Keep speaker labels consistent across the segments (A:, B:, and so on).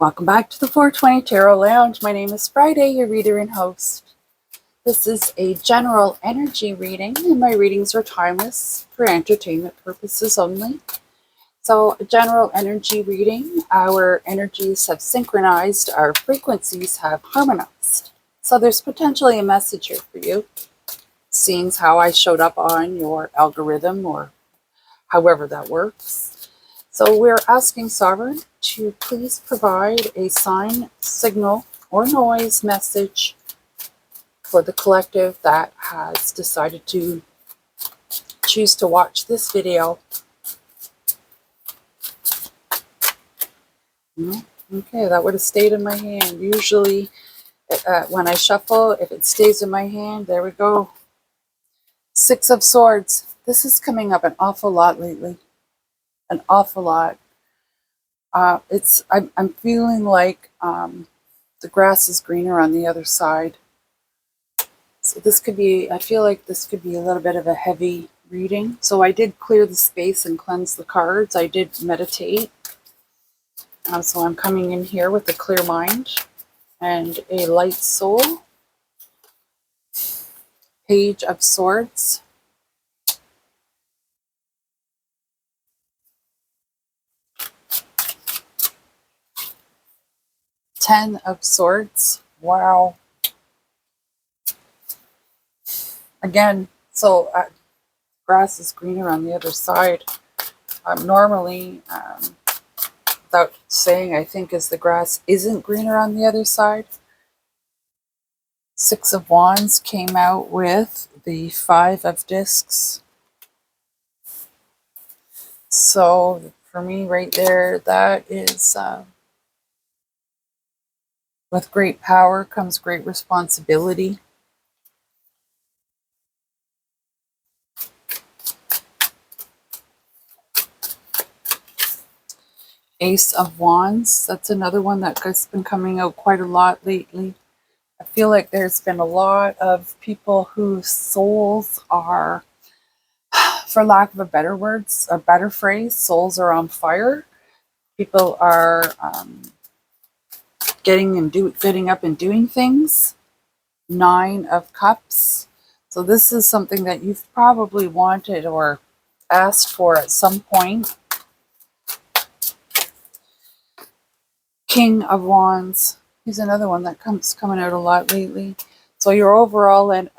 A: Welcome back to the 420 Tarot Lounge. My name is Friday, your reader and host. This is a general energy reading, and my readings are timeless for entertainment purposes only. So, a general energy reading, our energies have synchronized, our frequencies have harmonized. So, there's potentially a message here for you, seeing how I showed up on your algorithm or however that works. So we're asking Sovereign to please provide a sign, signal, or noise message for the collective that has decided to choose to watch this video. Okay, that would have stayed in my hand. Usually when I shuffle, if it stays in my hand, there we go. Six of Swords. This is coming up an awful lot lately. An awful lot. I'm feeling like the grass is greener on the other side. So this could be, I feel like this could be a little bit of a heavy reading. So I did clear the space and cleanse the cards. I did meditate. So I'm coming in here with a clear mind and a light soul. Page of Swords. Ten of Swords. Wow. Again, so grass is greener on the other side. Normally, without saying, I think as the grass isn't greener on the other side. Six of Wands came out with the Five of Discs. So for me right there, that is with great power comes great responsibility. Ace of Wands, that's another one that has been coming out quite a lot lately. I feel like there's been a lot of people whose souls are, for lack of a better words, a better phrase, souls are on fire. People are getting up and doing things. Nine of Cups. So this is something that you've probably wanted or asked for at some point. King of Wands. He's another one that coming out a lot lately. So your overall and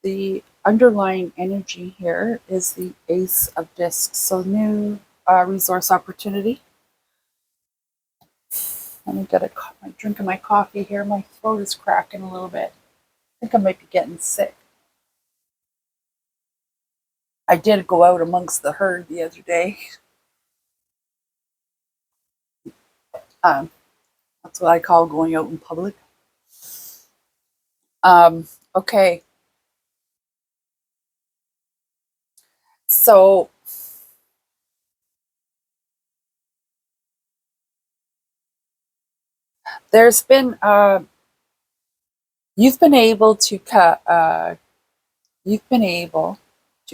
A: the underlying energy here is the Ace of Discs. So new resource opportunity. Let me get a drink of my coffee here. My throat is cracking a little bit. I think I might be getting sick. I did go out amongst the herd the other day. That's what I call going out in public. Okay. So there's been you've been able to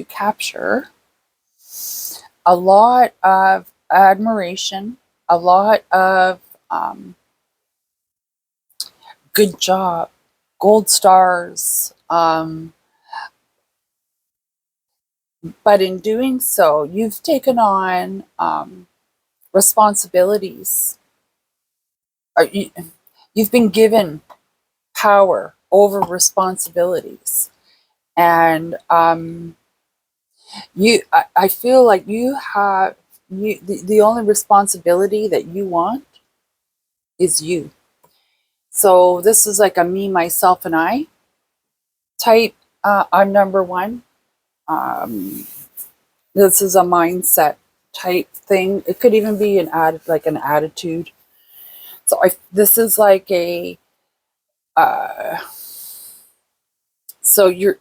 A: capture a lot of admiration, a lot of good job, gold stars. But in doing so, you've taken on responsibilities. You've been given power over responsibilities, and I feel like you have the only responsibility that you want is you. So this is like a me, myself, and I type. I'm number one. This is a mindset type thing. It could even be an attitude. So this is like a so you're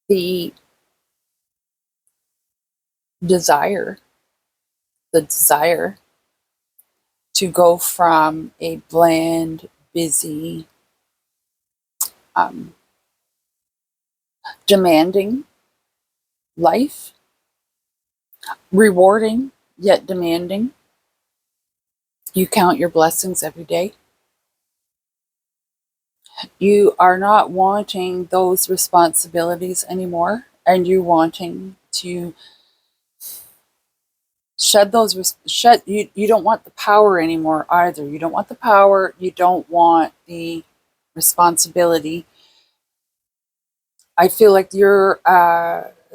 A: the desire to go from a bland, busy demanding life, rewarding yet demanding. You count your blessings every day. You are not wanting those responsibilities anymore, and you wanting to you don't want the power anymore either. You don't want the power, you don't want the responsibility. I feel like you're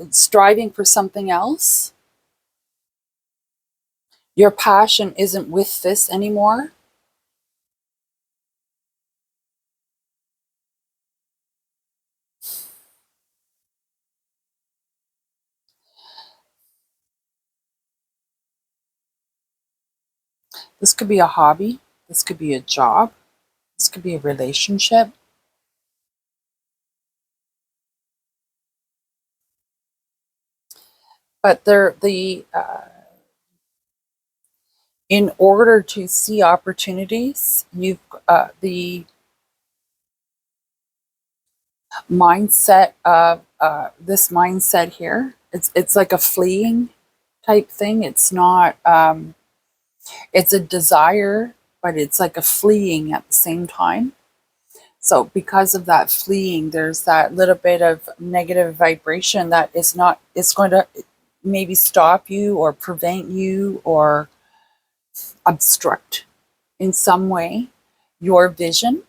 A: striving for something else. Your passion isn't with this anymore. This could be a hobby, this could be a job, this could be a relationship. But in order to see opportunities, you've the mindset of this mindset here. It's like a fleeing type thing. It's not. It's a desire, but it's like a fleeing at the same time. So because of that fleeing, there's that little bit of negative vibration that is not. It's going to maybe stop you or prevent you or obstruct in some way your vision.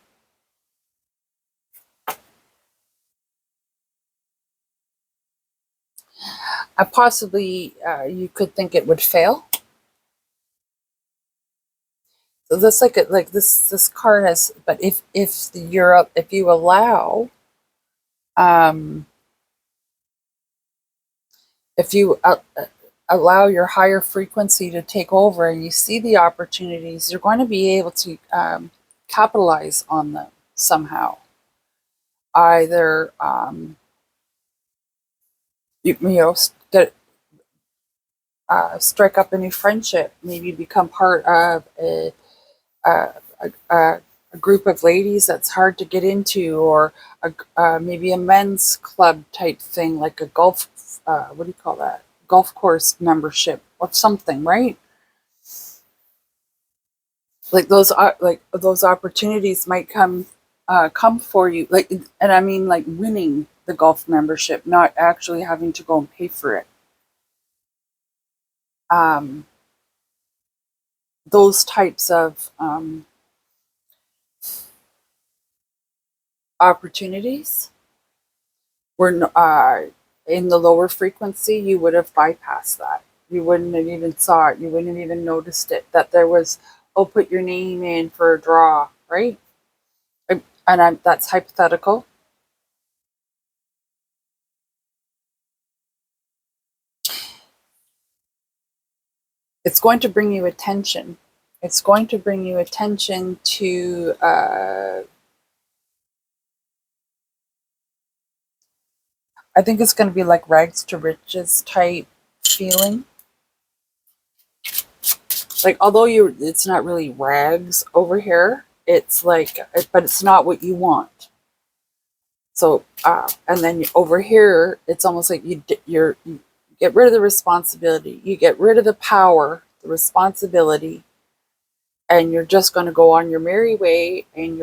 A: Possibly you could think it would fail. So this like this card has, but if you allow um, if you allow your higher frequency to take over and you see the opportunities, you're going to be able to capitalize on them somehow. Either you know get strike up a new friendship, maybe become part of a, a, a group of ladies that's hard to get into, or maybe a men's club type thing, like a golf, what do you call that? Golf course membership or something, right? Like those opportunities might come for you, like, and I mean like winning the golf membership, not actually having to go and pay for it. Um, those types of opportunities were in the lower frequency, you would have bypassed that. You wouldn't have even saw it. You wouldn't have even noticed it. That there was, oh, put your name in for a draw, right? That's hypothetical. It's going to bring you attention. It's going to bring you attention to I think it's going to be like rags to riches type feeling. Like, although it's not really rags over here. It's like, but it's not what you want. So, and then over here, it's almost like you get rid of the responsibility, you get rid of the power, the responsibility, and you're just going to go on your merry way. And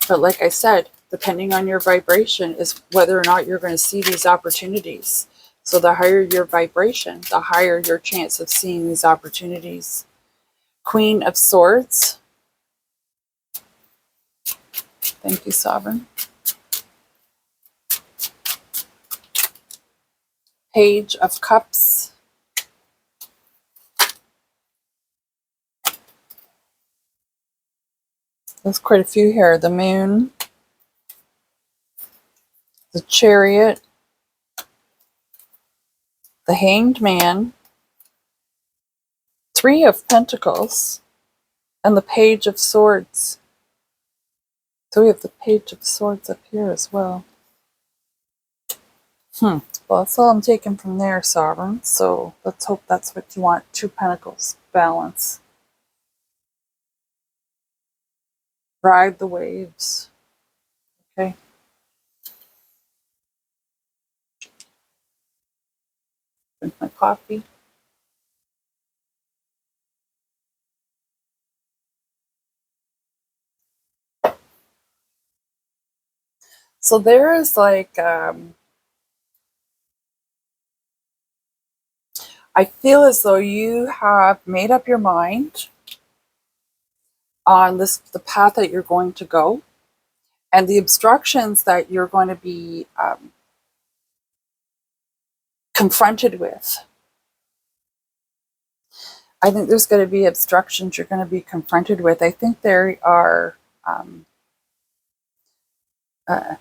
A: but like I said, depending on your vibration, is whether or not you're going to see these opportunities. So the higher your vibration, the higher your chance of seeing these opportunities. Queen of Swords. Thank you, Sovereign. Page of Cups. There's quite a few here. The Moon, the Chariot, the Hanged Man, Three of Pentacles, and the Page of Swords. So we have the Page of Swords up here as well. Well, that's all I'm taking from there, Sovereign. So let's hope that's what you want. Two Pentacles, balance. Ride the waves. Okay. Drink my coffee. So there is like, I feel as though you have made up your mind on the path that you're going to go, and the obstructions that you're going to be confronted with. I think there's going to be obstructions you're going to be confronted with. I think there are uh,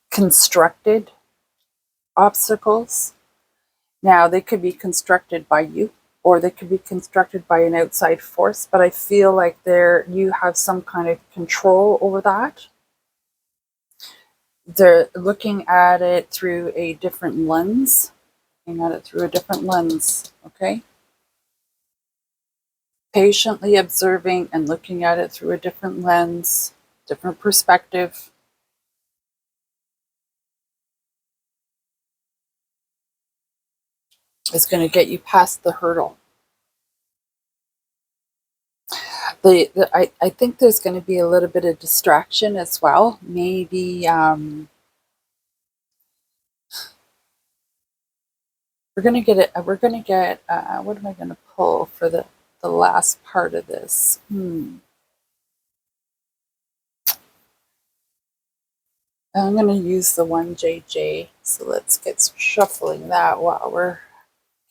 A: constructed obstacles. Now, they could be constructed by you, or they could be constructed by an outside force, but I feel like you have some kind of control over that. They're looking at it through a different lens. Okay? Patiently observing and looking at it through a different lens, different perspective. Is going to get you past the hurdle. I think there's going to be a little bit of distraction as well. Maybe we're going to get it. We're going to get. What am I going to pull for the last part of this? I'm going to use the 1JJ. So let's get shuffling that while we're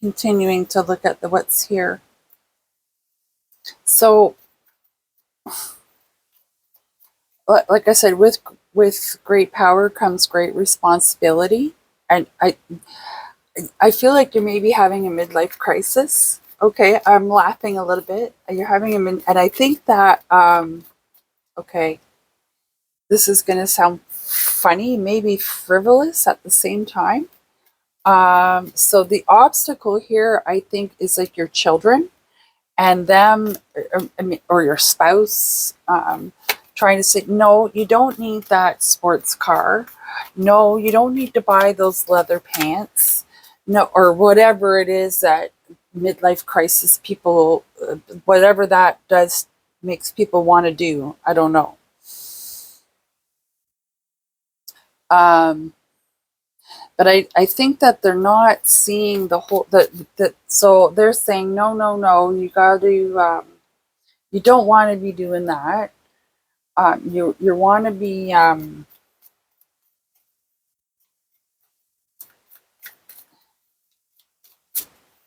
A: continuing to look at what's here. So, like I said, with great power comes great responsibility, and I feel like you're maybe having a midlife crisis. Okay, I'm laughing a little bit. You're having and I think that okay, this is going to sound funny, maybe frivolous at the same time. So the obstacle here, I think, is like your children and them, or your spouse, trying to say, no, you don't need that sports car. No, you don't need to buy those leather pants. No, or whatever it is that midlife crisis people, whatever that does, makes people want to do. I don't know. Um, but I think that they're not seeing the whole, so they're saying, no, no, no, you got to, you don't want to be doing that. You want to be,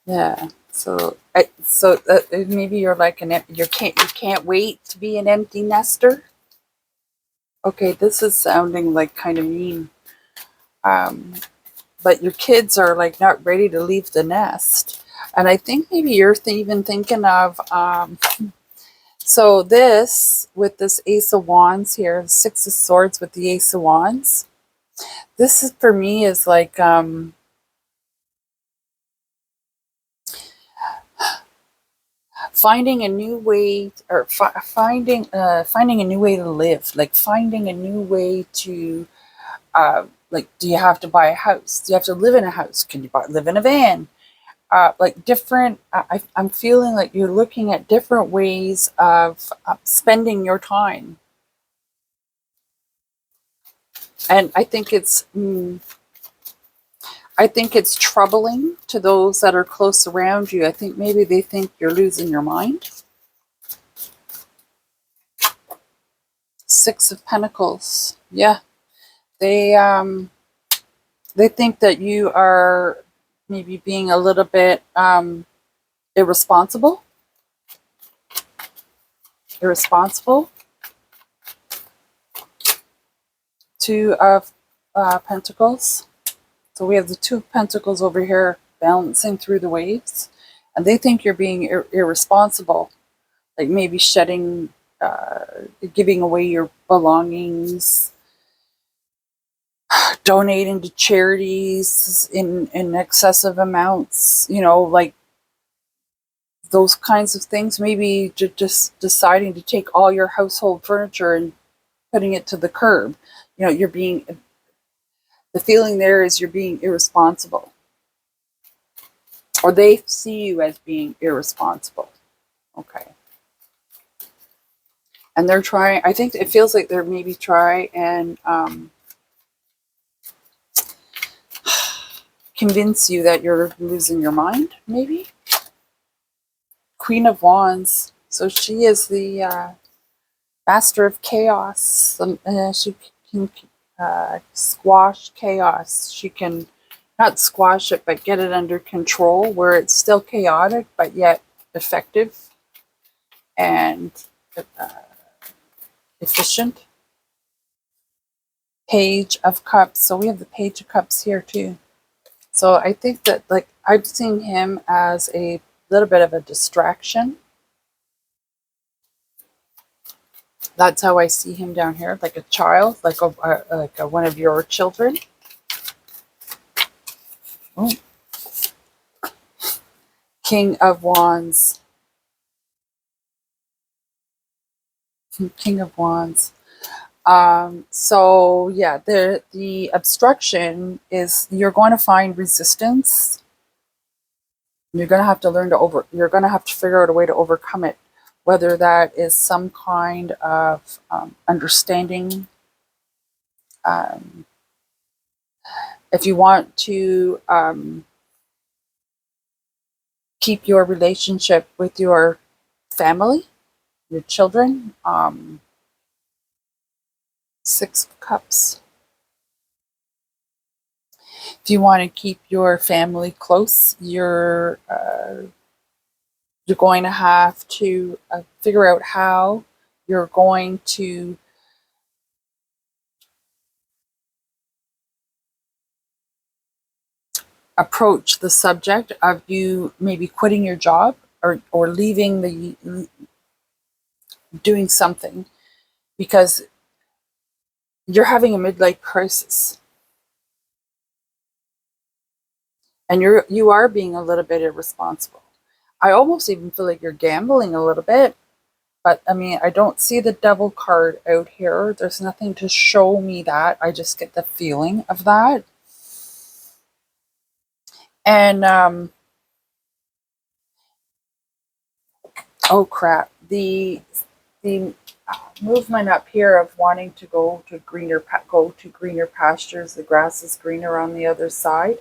A: yeah. So maybe you're like you can't wait to be an empty nester. Okay, this is sounding like kind of mean. Um, but your kids are like not ready to leave the nest, and I think maybe you're even thinking of. So this with this Ace of Wands here, Six of Swords with the Ace of Wands. This is for me is like finding a new way, or finding a new way to live, like finding a new way to like, do you have to buy a house? Do you have to live in a house? Can you live in a van? Like different, I'm feeling like you're looking at different ways of spending your time. And I think it's troubling to those that are close around you. I think maybe they think you're losing your mind. Six of Pentacles. Yeah. They think that you are maybe being a little bit irresponsible. Two of Pentacles. So we have the Two of Pentacles over here balancing through the waves. And they think you're being irresponsible. Like maybe shedding, giving away your belongings, donating to charities in excessive amounts, like those kinds of things. Maybe just deciding to take all your household furniture and putting it to the curb. You're being, the feeling there is you're being irresponsible, or they see you as being irresponsible. Okay. And they're trying, I think it feels like they're maybe try and convince you that you're losing your mind, maybe. Queen of Wands. So she is the master of chaos. She can squash chaos. She can not squash it, but get it under control where it's still chaotic, but yet effective and efficient. Page of Cups. So we have the Page of Cups here too. So I think that, like, I've seen him as a little bit of a distraction. That's how I see him down here, like a child, like one of your children. Oh. King of Wands. King of Wands. So yeah, the obstruction is you're going to find resistance. You're going to have to you're going to have to figure out a way to overcome it, whether that is some kind of understanding. If you want to keep your relationship with your family, your children, Six of Cups. If you want to keep your family close, you're going to have to figure out how you're going to approach the subject of you maybe quitting your job or leaving doing something, because you're having a midlife crisis and you are being a little bit irresponsible. I almost even feel like you're gambling a little bit, but I mean, I don't see the devil card out here. There's nothing to show me that. I just get the feeling of that. And oh crap, the movement up here of wanting to go to greener pastures. The grass is greener on the other side.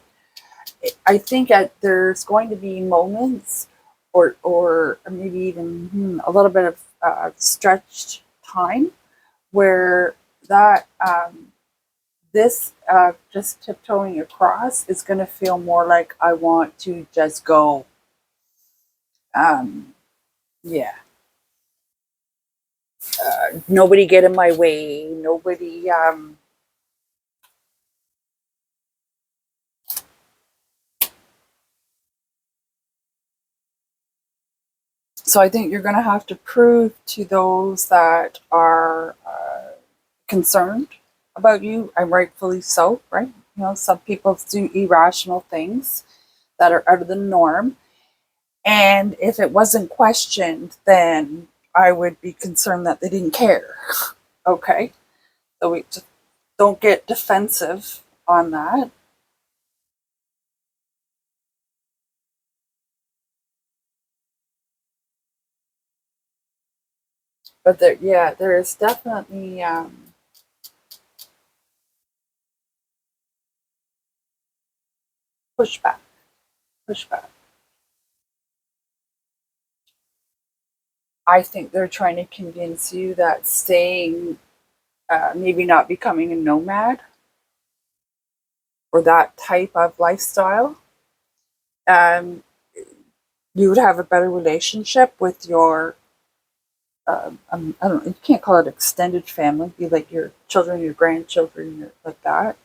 A: I think there's going to be moments, or maybe even a little bit of stretched time, where that this just tiptoeing across is going to feel more like I want to just go. Yeah. Nobody get in my way. Nobody. So I think you're going to have to prove to those that are concerned about you, and rightfully so, right? Some people do irrational things that are out of the norm. And if it wasn't questioned, then I would be concerned that they didn't care. Okay? So we just don't get defensive on that. But there is definitely pushback. Pushback. I think they're trying to convince you that staying, maybe not becoming a nomad or that type of lifestyle, um, you would have a better relationship with your, I don't know, you can't call it extended family, be like your children, your grandchildren, like that.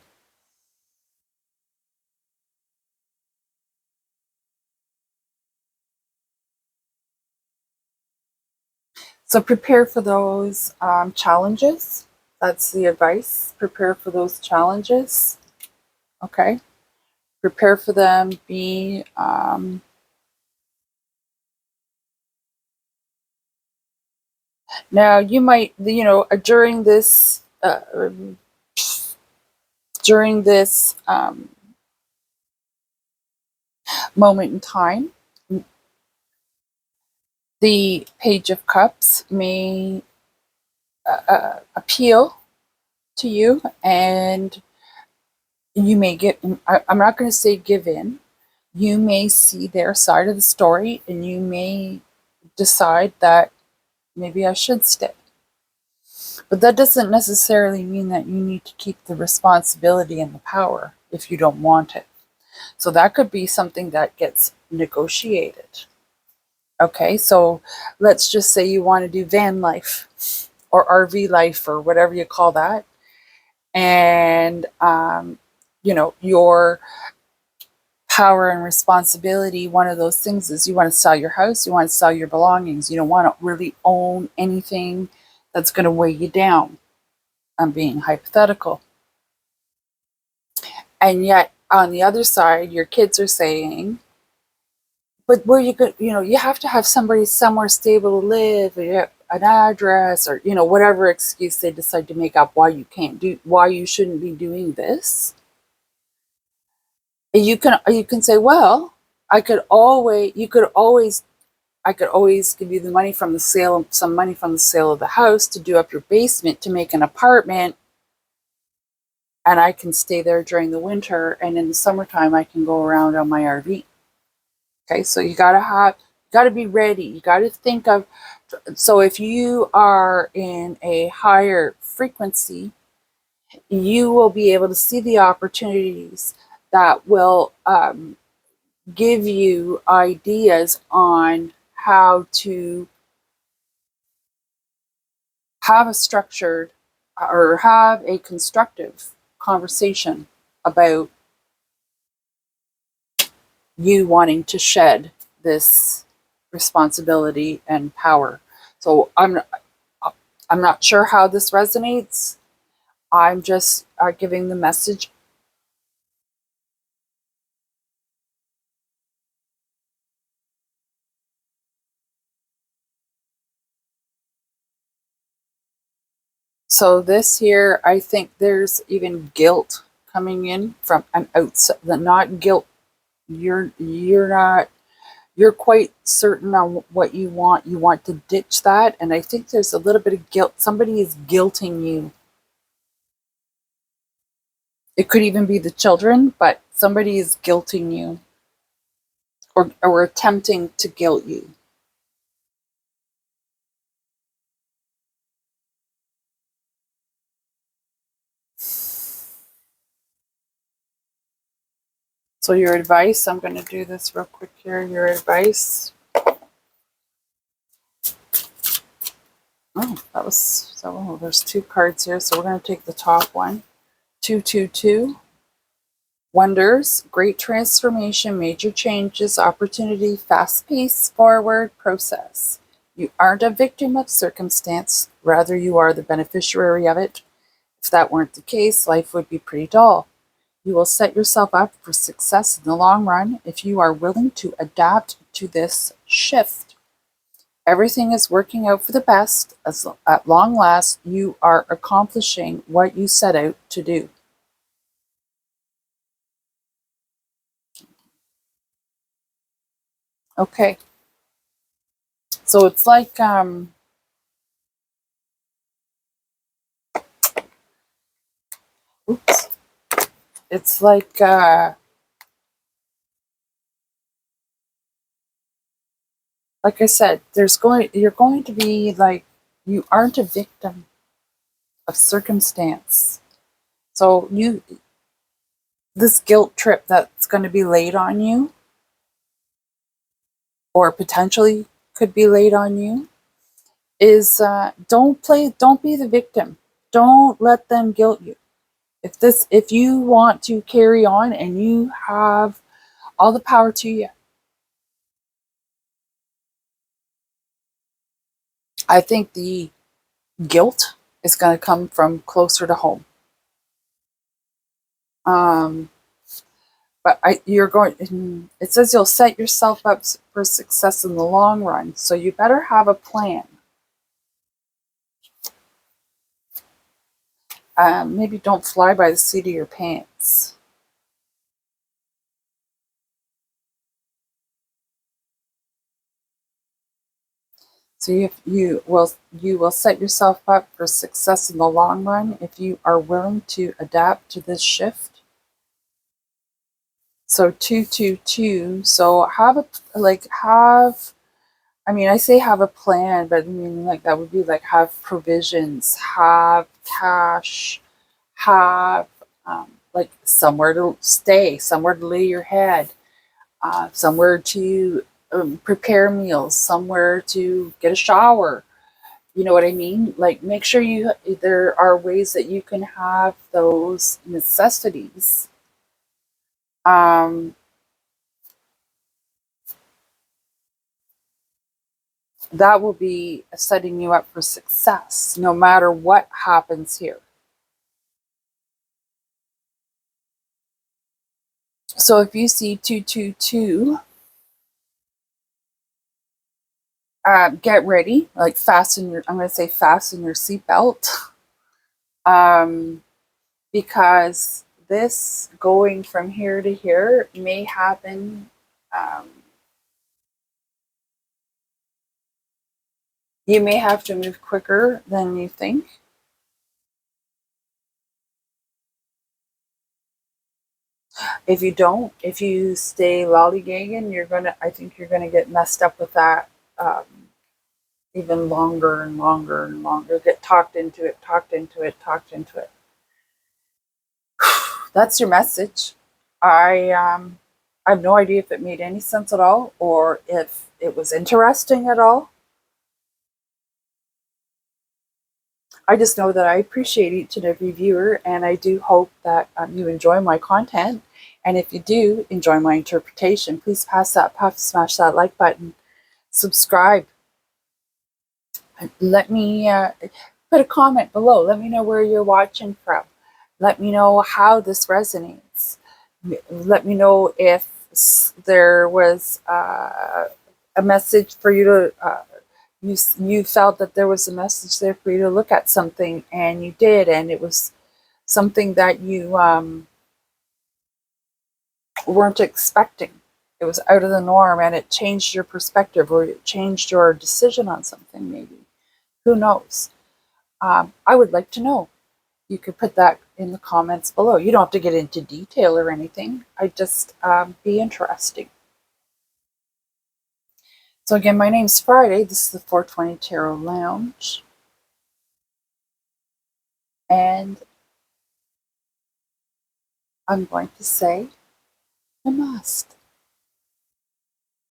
A: So prepare for those challenges. That's the advice. Prepare for those challenges. Okay. Prepare for them. Be Now, you might, during this moment in time, the Page of Cups may appeal to you, and you may I'm not going to say give in. You may see their side of the story, and you may decide that maybe I should stay. But that doesn't necessarily mean that you need to keep the responsibility and the power if you don't want it. So that could be something that gets negotiated. Okay, so let's just say you want to do van life or RV life or whatever you call that. And, your power and responsibility, one of those things is you want to sell your house, you want to sell your belongings. You don't want to really own anything that's going to weigh you down. I'm being hypothetical. And yet, on the other side, your kids are saying, but where you go, you have to have somebody somewhere stable to live, an address, or whatever excuse they decide to make up why you shouldn't be doing this. And you can say, well, I could always you could always I could always give you the money from the sale, some money from the sale of the house to do up your basement to make an apartment, and I can stay there during the winter, and in the summertime I can go around on my RV. Okay, so you gotta be ready. You gotta think of, so if you are in a higher frequency, you will be able to see the opportunities that will give you ideas on how to have a structured or have a constructive conversation about you wanting to shed this responsibility and power. So I'm not sure how this resonates. I'm just giving the message. So this here, I think there's even guilt coming in from an outside. Not guilt. You're not. You're quite certain on what you want. You want to ditch that, and I think there's a little bit of guilt. Somebody is guilting you. It could even be the children, but somebody is guilting you, or attempting to guilt you. So your advice, I'm going to do this real quick here. Your advice. There's two cards here, so we're going to take the top one. 222. Wonders, great transformation, major changes, opportunity, fast pace, forward process. You aren't a victim of circumstance, rather, you are the beneficiary of it. If that weren't the case, life would be pretty dull. You will set yourself up for success in the long run if you are willing to adapt to this shift. Everything is working out for the best. As at long last, you are accomplishing what you set out to do. Okay. So it's like oops. It's like I said, you're going to be like, you aren't a victim of circumstance. So this guilt trip that's going to be laid on you, or potentially could be laid on you, is don't be the victim. Don't let them guilt you. If you want to carry on and you have all the power to you, I think the guilt is going to come from closer to home. Um, but you're going. It says you'll set yourself up for success in the long run, so you better have a plan. Maybe don't fly by the seat of your pants. So you will set yourself up for success in the long run if you are willing to adapt to this shift. So 222. So have I mean, I say have a plan, but I mean, like, that would be like have provisions, have cash, have like somewhere to stay, somewhere to lay your head, somewhere to prepare meals, somewhere to get a shower. You know what I mean? Like, make sure there are ways that you can have those necessities. Um, that will be setting you up for success no matter what happens here. So if you see 222, get ready, like I'm going to say fasten your seatbelt. Um, because this going from here to here may happen. Um, you may have to move quicker than you think. If you don't, if you stay lollygagging, I think you're gonna get messed up with that um, even longer and longer and longer. Get talked into it, talked into it, talked into it. That's your message. I have no idea if it made any sense at all or if it was interesting at all. I just know that I appreciate each and every viewer, and I do hope that you enjoy my content. And if you do enjoy my interpretation, please smash that like button, subscribe, and let me put a comment below. Let me know where you're watching from. Let me know how this resonates. Let me know if there was a message for you to you felt that there was a message there for you to look at something, and you did, and it was something that you weren't expecting. It was out of the norm, and it changed your perspective, or it changed your decision on something. Maybe, who knows? I would like to know. You could put that in the comments below. You don't have to get into detail or anything. I just be interesting. So again, my name's Friday. This is the 420 Tarot Lounge, and I'm going to say namaste.